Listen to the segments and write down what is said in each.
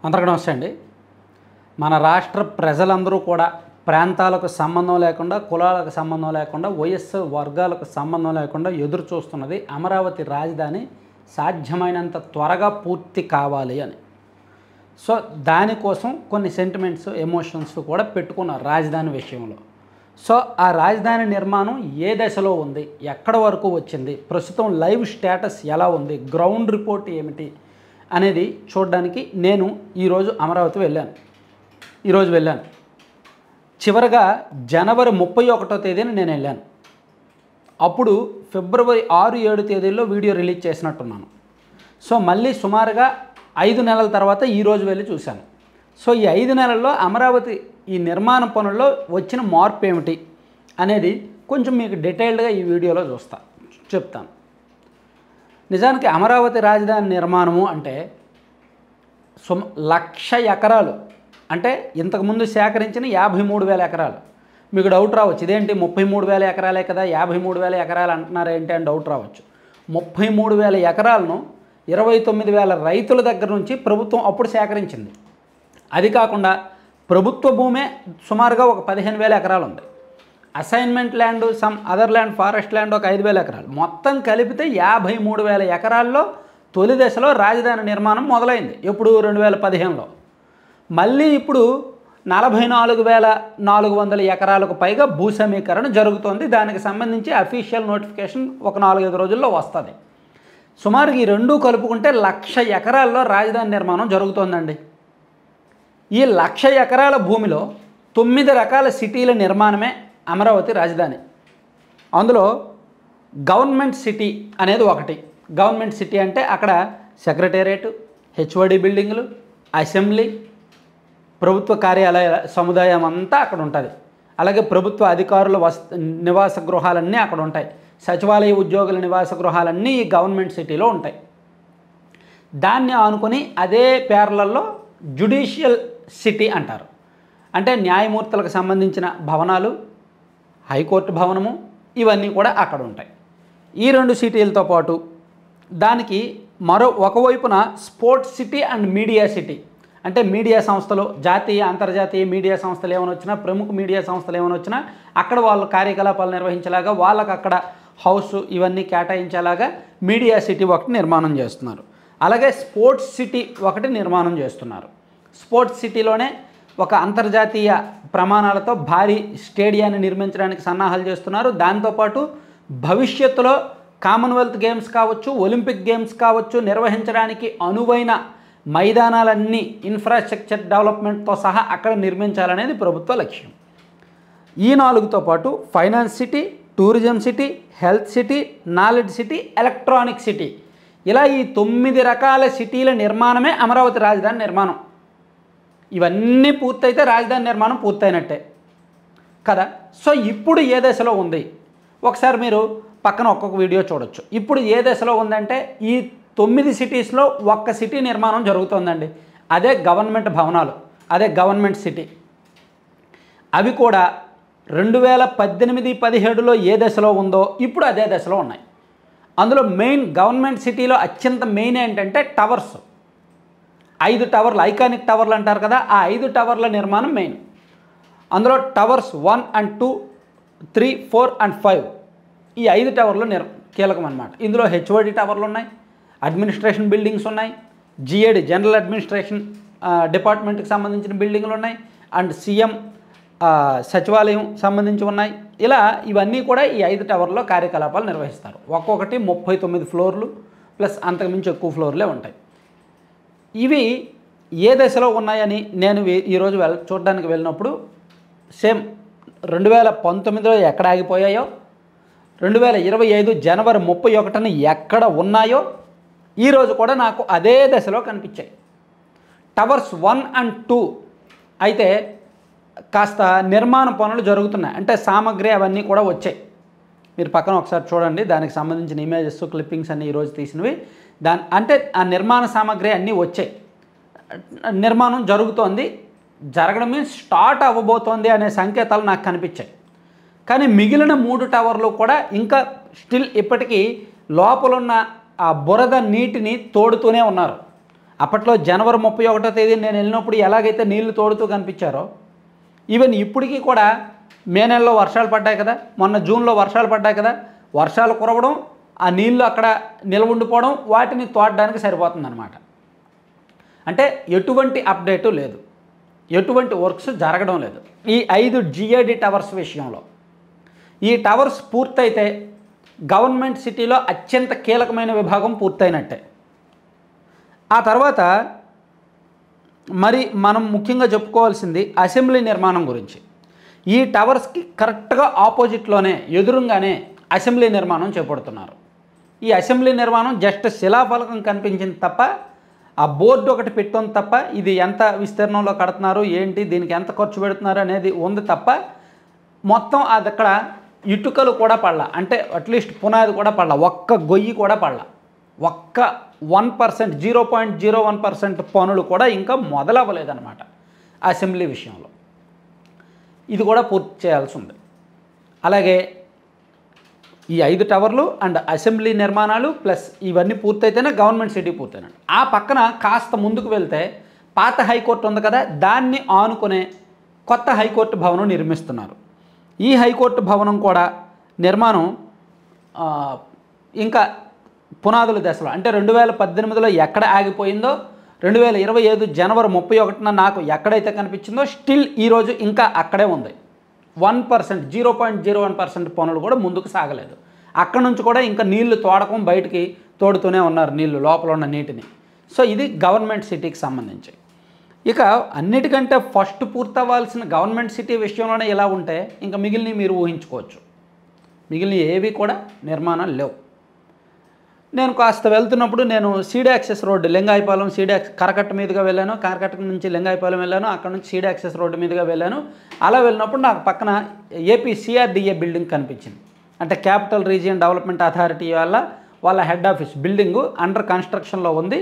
అందరికీ నమస్తే అండి. మన రాష్ట్ర ప్రజలందరూ కూడా ప్రాంతాలకు సంబంధం లేకుండా, కులాలకు సంబంధం లేకుండా, వయస్సు వర్గాలకు సంబంధం లేకుండా ఎదురు చూస్తున్నది అమరావతి రాజధాని సాధ్యమైనంత త్వరగా పూర్తి కావాలి అని. సో దానికోసం కొన్ని సెంటిమెంట్స్, ఎమోషన్స్ కూడా పెట్టుకున్నారు రాజధాని విషయంలో. సో ఆ రాజధాని నిర్మాణం ఏ దశలో ఉంది, ఎక్కడ వరకు వచ్చింది, ప్రస్తుతం లైవ్ స్టేటస్ ఎలా ఉంది, గ్రౌండ్ రిపోర్ట్ ఏమిటి అనేది చూడడానికి నేను ఈరోజు అమరావతి వెళ్ళాను. చివరగా జనవరి 31వ తేదీన నేను వెళ్ళాను. అప్పుడు ఫిబ్రవరి 6, 7 తేదీల్లో వీడియో రిలీజ్ చేసినట్టున్నాను. సో మళ్ళీ సుమారుగా 5 నెలల తర్వాత ఈరోజు వెళ్ళి చూశాను. సో ఈ 5 నెలల్లో అమరావతి ఈ నిర్మాణ పనుల్లో వచ్చిన మార్పు ఏమిటి అనేది కొంచెం మీకు డీటెయిల్డ్గా ఈ వీడియోలో చెప్తాను. నిజానికి అమరావతి రాజధాని నిర్మాణము అంటే 1,00,000 ఎకరాలు, అంటే ఇంతకుముందు సేకరించిన 53,000 ఎకరాలు. మీకు డౌట్ రావచ్చు, ఇదేంటి 33,000 ఎకరాలే కదా, 53,000 ఎకరాలు అంటున్నారు ఏంటి అని డౌట్ రావచ్చు. 33,000 ఎకరాలను 29,000 రైతుల దగ్గర నుంచి ప్రభుత్వం అప్పుడు సేకరించింది. అది కాకుండా ప్రభుత్వ భూమే సుమారుగా ఒక 15,000 ఎకరాలు ఉంది. Assignment land, some other land, forest land ఒక 5,000 ఎకరాలు, మొత్తం కలిపితే 53,000 ఎకరాల్లో తొలి దశలో రాజధాని నిర్మాణం మొదలైంది. ఎప్పుడు 2015లో. మళ్ళీ ఇప్పుడు 44,400 ఎకరాలకు పైగా భూ సమీకరణ జరుగుతోంది. దానికి సంబంధించి అఫీషియల్ నోటిఫికేషన్ ఒక 4-5 రోజుల్లో వస్తుంది. సుమారుగా ఈ రెండూ కలుపుకుంటే 1,00,000 ఎకరాల్లో రాజధాని నిర్మాణం జరుగుతోందండి. ఈ 1,00,000 ఎకరాల భూమిలో 9 రకాల సిటీల నిర్మాణమే అమరావతి రాజధాని. అందులో గవర్నమెంట్ సిటీ అనేది ఒకటి. గవర్నమెంట్ సిటీ అంటే అక్కడ సెక్రటేరియట్, హెచ్ఓడి బిల్డింగులు, అసెంబ్లీ, ప్రభుత్వ కార్యాలయ సముదాయం అంతా అక్కడ ఉంటుంది. అలాగే ప్రభుత్వ అధికారుల నివాస గృహాలన్నీ అక్కడ ఉంటాయి. సచివాలయ ఉద్యోగుల నివాస గృహాలన్నీ ఈ గవర్నమెంట్ సిటీలో ఉంటాయి. దాన్ని ఆనుకొని అదే పేర్లలో జ్యుడిషియల్ సిటీ అంటారు. అంటే న్యాయమూర్తులకు సంబంధించిన భవనాలు, హైకోర్టు భవనము, ఇవన్నీ కూడా అక్కడ ఉంటాయి. ఈ 2 సిటీలతో పాటు దానికి ఒకవైపున sports city and media city, అంటే మీడియా సంస్థలు, జాతీయ అంతర్జాతీయ మీడియా సంస్థలు ఏమైనా వచ్చినా, ప్రముఖ మీడియా సంస్థలు ఏమైనా వచ్చినా అక్కడ వాళ్ళ కార్యకలాపాలు నిర్వహించేలాగా, వాళ్ళకి అక్కడ హౌస్ ఇవన్నీ కేటాయించేలాగా మీడియా సిటీ ఒకటి నిర్మాణం చేస్తున్నారు. అలాగే స్పోర్ట్స్ సిటీ ఒకటి నిర్మాణం చేస్తున్నారు. స్పోర్ట్స్ సిటీలోనే ఒక అంతర్జాతీయ ప్రమాణాలతో భారీ స్టేడియాన్ని నిర్మించడానికి సన్నాహాలు చేస్తున్నారు. దాంతోపాటు భవిష్యత్తులో కామన్వెల్త్ గేమ్స్ కావచ్చు, ఒలింపిక్ గేమ్స్ కావచ్చు నిర్వహించడానికి అనువైన మైదానాలన్నీ ఇన్ఫ్రాస్ట్రక్చర్ డెవలప్మెంట్తో సహా అక్కడ నిర్మించాలనేది ప్రభుత్వ లక్ష్యం. ఈ 4తో పాటు finance city, tourism city, health city, knowledge city, electronic city, ఇలా ఈ 9 రకాల సిటీల నిర్మాణమే అమరావతి రాజధాని నిర్మాణం. ఇవన్నీ పూర్తయితే రాజధాని నిర్మాణం పూర్తయినట్టే కదా. సో ఇప్పుడు ఏ దశలో ఉంది ఒకసారి మీరు పక్కన ఒక్కొక్క వీడియో చూడొచ్చు. ఇప్పుడు ఏ దశలో ఉందంటే ఈ 9 సిటీస్లో 1 సిటీ నిర్మాణం జరుగుతుందండి. అదే గవర్నమెంట్ భవనాలు, అదే గవర్నమెంట్ సిటీ. అవి కూడా 2018-17లో ఏ దశలో ఉందో ఇప్పుడు అదే దశలో ఉన్నాయి. అందులో మెయిన్ గవర్నమెంట్ సిటీలో అత్యంత మెయిన్ ఏంటంటే టవర్స్. 5 టవర్లు, ఐకానిక్ టవర్లు అంటారు కదా, ఆ 5 టవర్ల నిర్మాణం మెయిన్. అందులో టవర్స్ 1 and 2, 3, 4 and 5 ఈ 5 టవర్లు కీలకం అన్నమాట. ఇందులో హెచ్ఓడి టవర్లు ఉన్నాయి, అడ్మినిస్ట్రేషన్ బిల్డింగ్స్ ఉన్నాయి, జిఏడి జనరల్ అడ్మినిస్ట్రేషన్ డిపార్ట్మెంట్కి సంబంధించిన బిల్డింగ్లు ఉన్నాయి, అండ్ సీఎం సచివాలయం సంబంధించి ఉన్నాయి. ఇలా ఇవన్నీ కూడా ఈ 5 టవర్లో కార్యకలాపాలు నిర్వహిస్తారు. ఒక్కొక్కటి 39 ఫ్లోర్లు ప్లస్ అంతకుమించి ఎక్కువ ఫ్లోర్లే ఉంటాయి. ఇవి ఏ దశలో ఉన్నాయని నేను ఈరోజు చూడడానికి వెళ్ళినప్పుడు సేమ్ 2019లో ఎక్కడ ఆగిపోయాయో, 2025 జనవరి 31న ఎక్కడ ఉన్నాయో ఈరోజు కూడా నాకు అదే దశలో కనిపించాయి. టవర్స్ 1 and 2 అయితే కాస్త నిర్మాణ పనులు జరుగుతున్నాయి, అంటే సామగ్రి అవన్నీ కూడా వచ్చాయి. మీరు పక్కన ఒకసారి చూడండి, దానికి సంబంధించిన ఇమేజెస్, క్లిప్పింగ్స్ అన్నీ ఈరోజు తీసినవి. అంటే ఆ నిర్మాణ సామగ్రి అన్నీ వచ్చాయి, నిర్మాణం జరుగుతోంది. జరగడం మీన్స్ స్టార్ట్ అవ్వబోతోంది అనే సంకేతాలు నాకు కనిపించాయి. కానీ మిగిలిన 3 టవర్లు కూడా ఇంకా స్టిల్ ఇప్పటికీ లోపలున్న ఆ బురద నీటిని తోడుతూనే ఉన్నారు. అప్పట్లో జనవరి 31వ తేదీ నేను వెళ్ళినప్పుడు ఎలాగైతే నీళ్లు తోడుతూ కనిపించారో ఈవెన్ ఇప్పటికీ కూడా మే నెలలో వర్షాలు పడ్డాయి కదా, మొన్న జూన్లో వర్షాలు పడ్డాయి కదా, వర్షాలు కురవడం, ఆ నీళ్లు అక్కడ నిల్వ ఉండిపోవడం, వాటిని తోడడానికి సరిపోతుందన్నమాట. అంటే ఎటువంటి అప్డేటు లేదు, ఎటువంటి వర్క్స్ జరగడం లేదు ఈ 5 GAD టవర్స్ విషయంలో. ఈ టవర్స్ పూర్తయితే గవర్నమెంట్ సిటీలో అత్యంత కీలకమైన విభాగం పూర్తయినట్టే. ఆ తర్వాత మరి మనం ముఖ్యంగా చెప్పుకోవాల్సింది అసెంబ్లీ నిర్మాణం గురించి. ఈ టవర్స్కి కరెక్ట్గా ఆపోజిట్లోనే ఎదురుగానే అసెంబ్లీ నిర్మాణం చేపడుతున్నారు. ఈ అసెంబ్లీ నిర్మాణం జస్ట్ శిలాఫలకం కనిపించింది తప్ప, ఆ బోర్డు ఒకటి పెట్టింది తప్ప, ఇది ఎంత విస్తీర్ణంలో కడుతున్నారు ఏంటి, దీనికి ఎంత ఖర్చు పెడుతున్నారు అనేది ఉంది తప్ప, మొత్తం అది అక్కడ ఇటుకలు కూడా పడలా, అంటే అట్లీస్ట్ పునాది కూడా పడలా, ఒక్క గొయ్యి కూడా పడలా, ఒక్క 1%, 0.01% పనులు కూడా ఇంకా మొదలవ్వలేదన్నమాట అసెంబ్లీ విషయంలో. ఇది కూడా పూర్తి చేయాల్సి ఉంది. అలాగే ఈ 5 టవర్లు అండ్ అసెంబ్లీ నిర్మాణాలు ప్లస్ ఇవన్నీ పూర్తయితేనే గవర్నమెంట్ సిటీ పూర్తయినాడు. ఆ పక్కన కాస్త ముందుకు వెళ్తే పాత హైకోర్టు ఉంది కదా, దాన్ని ఆనుకునే కొత్త హైకోర్టు భవనం నిర్మిస్తున్నారు. ఈ హైకోర్టు భవనం కూడా నిర్మాణం ఇంకా పునాదుల దశలో, అంటే 2018లో ఎక్కడ ఆగిపోయిందో 2025 జనవరి 31న నాకు ఎక్కడైతే కనిపించిందో స్టిల్ ఈరోజు ఇంకా అక్కడే ఉంది. 1%, 0.01% పనులు కూడా ముందుకు సాగలేదు. అక్కడ నుంచి కూడా ఇంకా నీళ్లు తోడకం బయటికి తోడుతూనే ఉన్నారు, నీళ్లు లోపల ఉన్న నీటిని. సో ఇది గవర్నమెంట్ సిటీకి సంబంధించి. ఇక అన్నిటికంటే ఫస్ట్ పూర్తవ్వాల్సిన గవర్నమెంట్ సిటీ విషయంలోనే ఇలా ఉంటే ఇంకా మిగిలినవి మీరు ఊహించుకోవచ్చు. మిగిలిన ఏవి కూడా నిర్మాణాలు లేవు. నేను కాస్త వెళ్తున్నప్పుడు నేను సీడ్ యాక్సెస్ రోడ్డు లింగాయపాలెం కరకట్ట మీదుగా వెళ్ళాను, కరకట్ట నుంచి లింగాయపాలెం వెళ్ళాను, అక్కడ నుంచి సీడ్ యాక్సెస్ రోడ్డు మీదుగా వెళ్ళాను. అలా వెళ్ళినప్పుడు నాకు పక్కన ఏపీ CRDA బిల్డింగ్ కనిపించింది. అంటే క్యాపిటల్ రీజియన్ డెవలప్మెంట్ అథారిటీ వాళ్ళ హెడ్ ఆఫీస్ బిల్డింగు అండర్ కన్స్ట్రక్షన్లో ఉంది.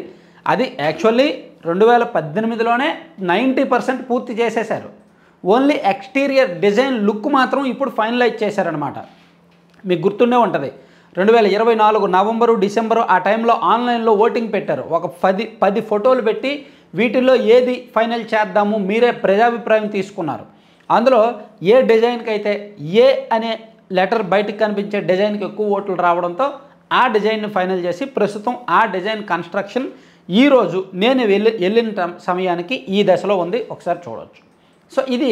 అది యాక్చువల్లీ 2018లోనే 90% పూర్తి చేసేశారు. ఓన్లీ ఎక్స్టీరియర్ డిజైన్ లుక్ మాత్రం ఇప్పుడు ఫైనలైజ్ చేశారనమాట. మీకు గుర్తుండే ఉంటుంది, 2024 నవంబరు డిసెంబరు ఆ టైంలో ఆన్లైన్లో ఓటింగ్ పెట్టారు. ఒక 10 ఫోటోలు పెట్టి వీటిల్లో ఏది ఫైనల్ చేద్దాము మీరే ప్రజాభిప్రాయం తీసుకున్నారు. అందులో ఏ డిజైన్కి అయితే ఏ అనే లెటర్ బయటకు కనిపించే డిజైన్కి ఎక్కువ ఓట్లు రావడంతో ఆ డిజైన్ని ఫైనల్ చేసి ప్రస్తుతం ఆ డిజైన్ కన్స్ట్రక్షన్ ఈరోజు నేను వెళ్ళిన సమయానికి ఈ దశలో ఉంది, ఒకసారి చూడవచ్చు. సో ఇది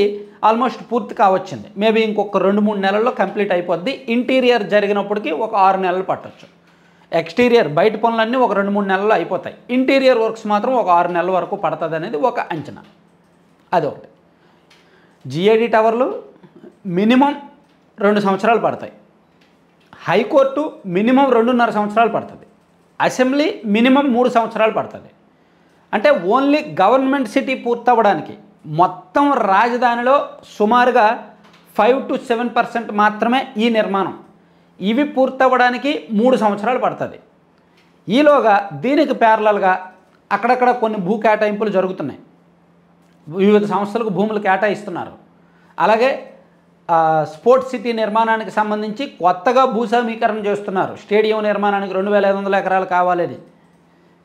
ఆల్మోస్ట్ పూర్తి కావచ్చింది. మేబీ ఇంకొక 2-3 నెలల్లో కంప్లీట్ అయిపోద్ది. ఇంటీరియర్ జరిగినప్పటికీ ఒక 6 నెలలు పట్టవచ్చు. ఎక్స్టీరియర్ బయట పనులన్నీ ఒక 2-3 నెలల్లో అయిపోతాయి. ఇంటీరియర్ వర్క్స్ మాత్రం ఒక 6 నెలల వరకు పడుతుంది అనేది ఒక అంచనా. అదొకటి. GAD టవర్లు మినిమం 2 సంవత్సరాలు పడతాయి. హైకోర్టు మినిమం 2.5 సంవత్సరాలు పడుతుంది. అసెంబ్లీ మినిమం 3 సంవత్సరాలు పడుతుంది. అంటే ఓన్లీ గవర్నమెంట్ సిటీ పూర్తవ్వడానికి మొత్తం రాజధానిలో సుమారుగా 5 to 7% మాత్రమే ఈ నిర్మాణం. ఇవి పూర్తవ్వడానికి 3 సంవత్సరాలు పడుతుంది. ఈలోగా దీనికి ప్యారలల్గా అక్కడక్కడ కొన్ని భూ కేటాయింపులు జరుగుతున్నాయి. వివిధ సంస్థలకు భూములు కేటాయిస్తున్నారు. అలాగే స్పోర్ట్స్ సిటీ నిర్మాణానికి సంబంధించి కొత్తగా భూసేకరణ చేస్తున్నారు. స్టేడియం నిర్మాణానికి 2500 ఎకరాలు కావాలని.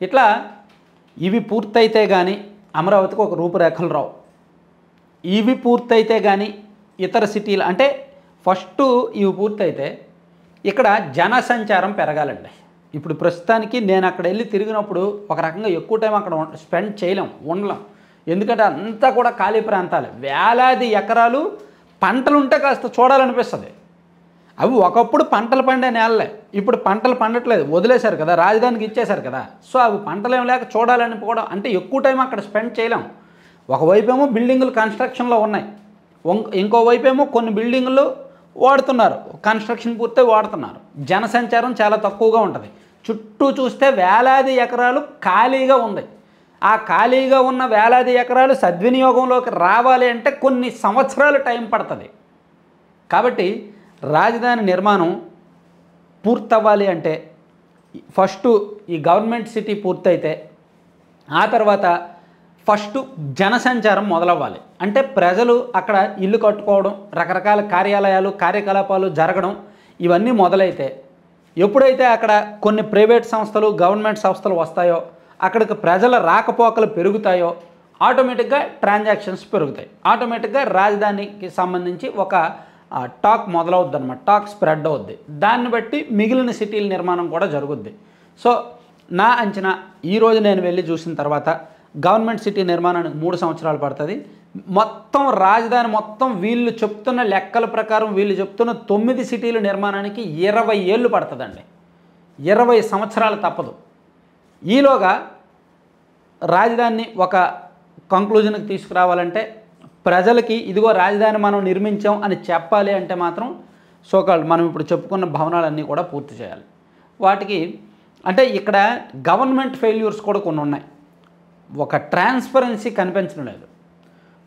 ఇట్లా ఇవి పూర్తయితే కానీ అమరావతికి ఒక రూపురేఖలు రావు. ఇవి పూర్తయితే కానీ ఇతర సిటీలు, అంటే ఫస్ట్ ఇవి పూర్తయితే ఇక్కడ జనసంచారం పెరగాలండి. ఇప్పుడు ప్రస్తుతానికి నేను అక్కడ వెళ్ళి తిరిగినప్పుడు ఒక రకంగా ఎక్కువ టైం అక్కడ స్పెండ్ చేయలేం, ఉండలేం. ఎందుకంటే అంతా కూడా ఖాళీ ప్రాంతాలు, వేలాది ఎకరాలు పంటలు ఉంటే కాస్త చూడాలనిపిస్తుంది. అవి ఒకప్పుడు పంటలు పండే నేలలే, ఇప్పుడు పంటలు పండట్లేదు, వదిలేశారు కదా, రాజధానికి ఇచ్చేశారు కదా. సో అవి పంటలు ఏం లేక చూడాలనిపోవడం అంటే ఎక్కువ టైం అక్కడ స్పెండ్ చేయలేం. ఒకవైపేమో బిల్డింగులు కన్స్ట్రక్షన్లో ఉన్నాయి, ఇంకోవైపేమో కొన్ని బిల్డింగులు వాడుతున్నారు, కన్స్ట్రక్షన్ పూర్తి వాడుతున్నారు. జనసంచారం చాలా తక్కువగా ఉంటుంది. చుట్టూ చూస్తే వేలాది ఎకరాలు ఖాళీగా ఉంది. ఆ ఖాళీగా ఉన్న వేలాది ఎకరాలు సద్వినియోగంలోకి రావాలి అంటే కొన్ని సంవత్సరాలు టైం పడుతుంది. కాబట్టి రాజధాని నిర్మాణం పూర్తవ్వాలి అంటే ఫస్ట్ ఈ గవర్నమెంట్ సిటీ పూర్తయితే ఆ తర్వాత ఫస్ట్ జనసంచారం మొదలవ్వాలి. అంటే ప్రజలు అక్కడ ఇల్లు కట్టుకోవడం, రకరకాల కార్యాలయాలు కార్యకలాపాలు జరగడం ఇవన్నీ మొదలైతే, ఎప్పుడైతే అక్కడ కొన్ని ప్రైవేట్ సంస్థలు గవర్నమెంట్ సంస్థలు వస్తాయో అక్కడికి ప్రజల రాకపోకలు పెరుగుతాయో ఆటోమేటిక్గా ట్రాన్సాక్షన్స్ పెరుగుతాయి, ఆటోమేటిక్గా రాజధానికి సంబంధించి ఒక టాక్ మొదలవుద్ది అనమాట, టాక్ స్ప్రెడ్ అవుద్ది. దాన్ని బట్టి మిగిలిన సిటీల నిర్మాణం కూడా జరుగుద్ది. సో నా అంచనా ఈరోజు నేను వెళ్ళి చూసిన తర్వాత గవర్నమెంట్ సిటీ నిర్మాణానికి 3 సంవత్సరాలు పడుతుంది. మొత్తం రాజధాని మొత్తం వీళ్ళు చెప్తున్న లెక్కల ప్రకారం వీళ్ళు చెప్తున్న 9 సిటీల నిర్మాణానికి 20 ఏళ్ళు పడుతుందండి. 20 సంవత్సరాలు తప్పదు. ఈలోగా రాజధానిని ఒక కంక్లూజన్కి తీసుకురావాలంటే ప్రజలకి ఇదిగో రాజధాని మనం నిర్మించాం అని చెప్పాలి అంటే మాత్రం సోకాల్ మనం ఇప్పుడు చెప్పుకున్న భవనాలన్నీ కూడా పూర్తి చేయాలి. వాటికి అంటే ఇక్కడ గవర్నమెంట్ ఫెయిల్యూర్స్ కూడా కొన్ని ఉన్నాయి. ఒక ట్రాన్స్పరెన్సీ కనిపించడం లేదు.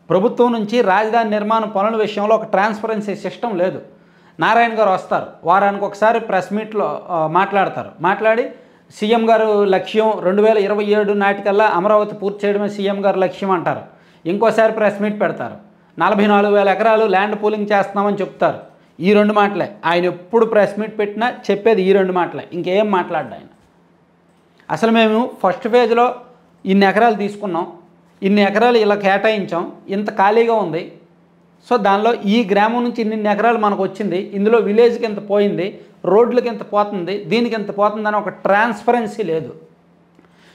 ప్రభుత్వం నుంచి రాజధాని నిర్మాణ పనుల విషయంలో ఒక ట్రాన్స్పరెన్సీ సిస్టమ్ లేదు. నారాయణ గారు వస్తారు, వారానికి ఒకసారి ప్రెస్ మీట్లో మాట్లాడతారు, మాట్లాడి సీఎం గారు లక్ష్యం 2027 నాటికల్లా అమరావతి పూర్తి చేయడమే సీఎం గారు లక్ష్యం అంటారు. ఇంకోసారి ప్రెస్ మీట్ పెడతారు, 44,000 ఎకరాలు ల్యాండ్ పూలింగ్ చేస్తున్నామని చెప్తారు. ఈ 2 మాటలే ఆయన ఎప్పుడు ప్రెస్ మీట్ పెట్టినా చెప్పేది, ఈ 2 మాటలే, ఇంకేం మాట్లాడ్డా ఆయన. అసలు మేము ఫస్ట్ ఫేజ్లో ఇన్ని ఎకరాలు తీసుకున్నాం, ఇన్ని ఎకరాలు ఇలా కేటాయించాం, ఇంత ఖాళీగా ఉంది, సో దానిలో ఈ గ్రామం నుంచి ఇన్ని ఎకరాలు మనకు వచ్చింది, ఇందులో విలేజ్కి ఎంత పోయింది, రోడ్లకి ఎంత పోతుంది, దీనికి ఎంత పోతుందని ఒక ట్రాన్స్పరెన్సీ లేదు.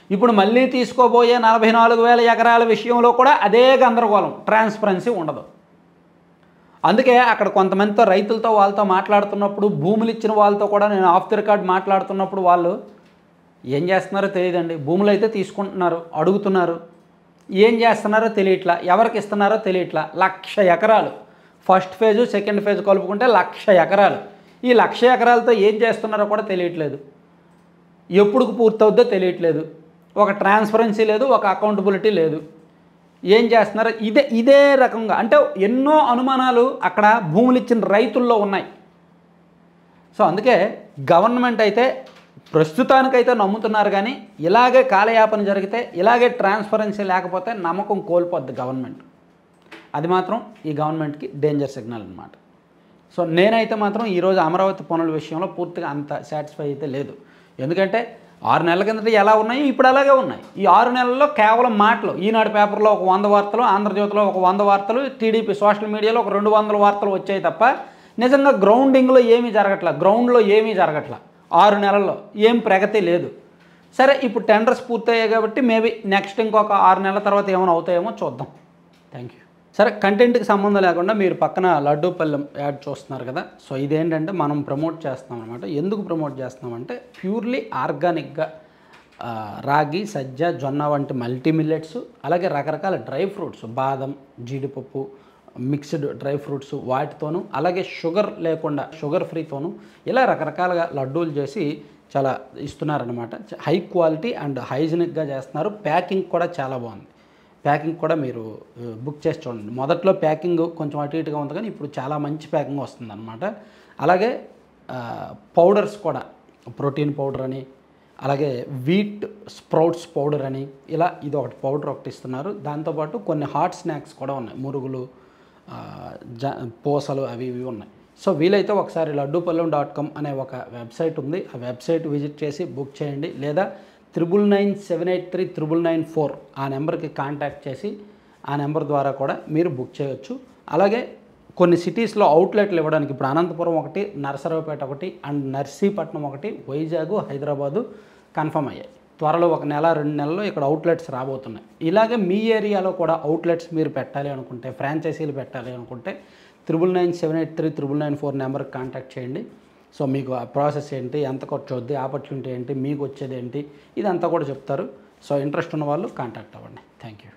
ఇప్పుడు మళ్ళీ తీసుకోబోయే 44,000 ఎకరాల విషయంలో కూడా అదే గందరగోళం, ట్రాన్స్పరెన్సీ ఉండదు. అందుకే అక్కడ కొంతమందితో రైతులతో వాళ్ళతో మాట్లాడుతున్నప్పుడు, భూములు ఇచ్చిన వాళ్ళతో కూడా నేను ఆఫ్ ది రికార్డ్ మాట్లాడుతున్నప్పుడు వాళ్ళు ఏం చేస్తున్నారో తెలియదండి. భూములు అయితే తీసుకుంటున్నారు, అడుగుతున్నారు, ఏం చేస్తున్నారో తెలియట్లా, ఎవరికి ఇస్తున్నారో తెలియట్లా. 1,00,000 ఎకరాలు ఫస్ట్ ఫేజు సెకండ్ ఫేజ్ కలుపుకుంటే 1,00,000 ఎకరాలు. ఈ 1,00,000 ఎకరాలతో ఏం చేస్తున్నారో కూడా తెలియట్లేదు, ఎప్పుడుకు పూర్తవుద్దో తెలియట్లేదు, ఒక ట్రాన్స్పరెన్సీ లేదు, ఒక అకౌంటబిలిటీ లేదు. ఏం చేస్తున్నారో ఇదే రకంగా అంటే ఎన్నో అనుమానాలు అక్కడ భూములు ఇచ్చిన రైతుల్లో ఉన్నాయి. సో అందుకే గవర్నమెంట్ అయితే ప్రస్తుతానికైతే నమ్ముతున్నారు, కానీ ఇలాగే కాలయాపన జరిగితే, ఇలాగే ట్రాన్స్పరెన్సీ లేకపోతే నమ్మకం కోల్పోద్ది గవర్నమెంట్. అది మాత్రం ఈ గవర్నమెంట్కి డేంజర్ సిగ్నల్ అనమాట. సో నేనైతే మాత్రం ఈరోజు అమరావతి పనుల విషయంలో పూర్తిగా అంత సాటిస్ఫై అయితే లేదు. ఎందుకంటే 6 నెలల కిందట ఎలా ఉన్నాయి ఇప్పుడు అలాగే ఉన్నాయి. ఈ 6 నెలల్లో కేవలం మాటలు, ఈనాడు పేపర్లో ఒక 100 వార్తలు, ఆంధ్రజ్యోతిలో ఒక 100 వార్తలు, టీడీపీ సోషల్ మీడియాలో ఒక 200 వార్తలు వచ్చాయి తప్ప నిజంగా గ్రౌండింగ్లో ఏమీ జరగట్లా, గ్రౌండ్లో ఏమీ జరగట్లా. 6 నెలల్లో ఏం ప్రగతి లేదు. సరే ఇప్పుడు టెండర్స్ పూర్తయ్యాయి కాబట్టి మేబీ నెక్స్ట్ ఇంకొక 6 నెలల తర్వాత ఏమైనా అవుతాయేమో చూద్దాం. Thank you. సరే కంటెంట్కి సంబంధం లేకుండా మీరు పక్కన లడ్డూపల్లెం యాడ్ చూస్తున్నారు కదా, సో ఇదేంటంటే మనం ప్రమోట్ చేస్తున్నాం అనమాట. ఎందుకు ప్రమోట్ చేస్తున్నామంటే ప్యూర్లీ ఆర్గానిక్గా రాగి, సజ్జ, జొన్న వంటి మల్టీ మిల్లెట్స్, అలాగే రకరకాల డ్రై ఫ్రూట్స్, బాదం, జీడిపప్పు, మిక్స్డ్ డ్రై ఫ్రూట్స్ వాటితోనూ, అలాగే షుగర్ లేకుండా షుగర్ ఫ్రీతోనూ ఇలా రకరకాలుగా లడ్డూలు చేసి చాలా ఇస్తున్నారనమాట. హై క్వాలిటీ అండ్ హైజీనిక్గా చేస్తున్నారు. ప్యాకింగ్ కూడా చాలా బాగుంది. ప్యాకింగ్ కూడా మీరు బుక్ చేసి చూడండి. మొదట్లో ప్యాకింగ్ కొంచెం అటు ఇటుగా ఉంది, కానీ ఇప్పుడు చాలా మంచి ప్యాకింగ్ వస్తుందన్నమాట. అలాగే పౌడర్స్ కూడా, ప్రోటీన్ పౌడర్ అని, అలాగే వీట్ స్ప్రౌట్స్ పౌడర్ అని, ఇలా ఇది ఒకటి పౌడర్ ఒకటి ఇస్తున్నారు. దాంతోపాటు కొన్ని హాట్ స్నాక్స్ కూడా ఉన్నాయి, మురుగులు, పూసలు అవి ఇవి ఉన్నాయి. సో వీలైతే ఒకసారి లడ్డూపల్లెం.com అనే ఒక వెబ్సైట్ ఉంది, ఆ వెబ్సైట్ విజిట్ చేసి బుక్ చేయండి. లేదా 9997839994 ఆ నెంబర్కి కాంటాక్ట్ చేసి ఆ నెంబర్ ద్వారా కూడా మీరు బుక్ చేయొచ్చు. అలాగే కొన్ని సిటీస్లో అవుట్లెట్లు ఇవ్వడానికి ఇప్పుడు అనంతపురం ఒకటి, నరసరావుపేట ఒకటి అండ్ నర్సీపట్నం ఒకటి, వైజాగ్, హైదరాబాదు కన్ఫర్మ్ అయ్యాయి. త్వరలో 1 నెల 2 నెలల్లో ఇక్కడ అవుట్లెట్స్ రాబోతున్నాయి. ఇలాగే మీ ఏరియాలో కూడా అవుట్లెట్స్ మీరు పెట్టాలి అనుకుంటే, ఫ్రాంచైజీలు పెట్టాలి అనుకుంటే 9997839994 నెంబర్కి కాంటాక్ట్ చేయండి. సో మీకు ఆ ప్రాసెస్ ఏంటి, ఎంత ఖర్చు అవుద్ది, ఆపర్చునిటీ ఏంటి, మీకు వచ్చేది ఏంటి, ఇదంతా కూడా చెప్తారు. సో ఇంట్రెస్ట్ ఉన్న వాళ్ళు కాంటాక్ట్ అవ్వండి. Thank you.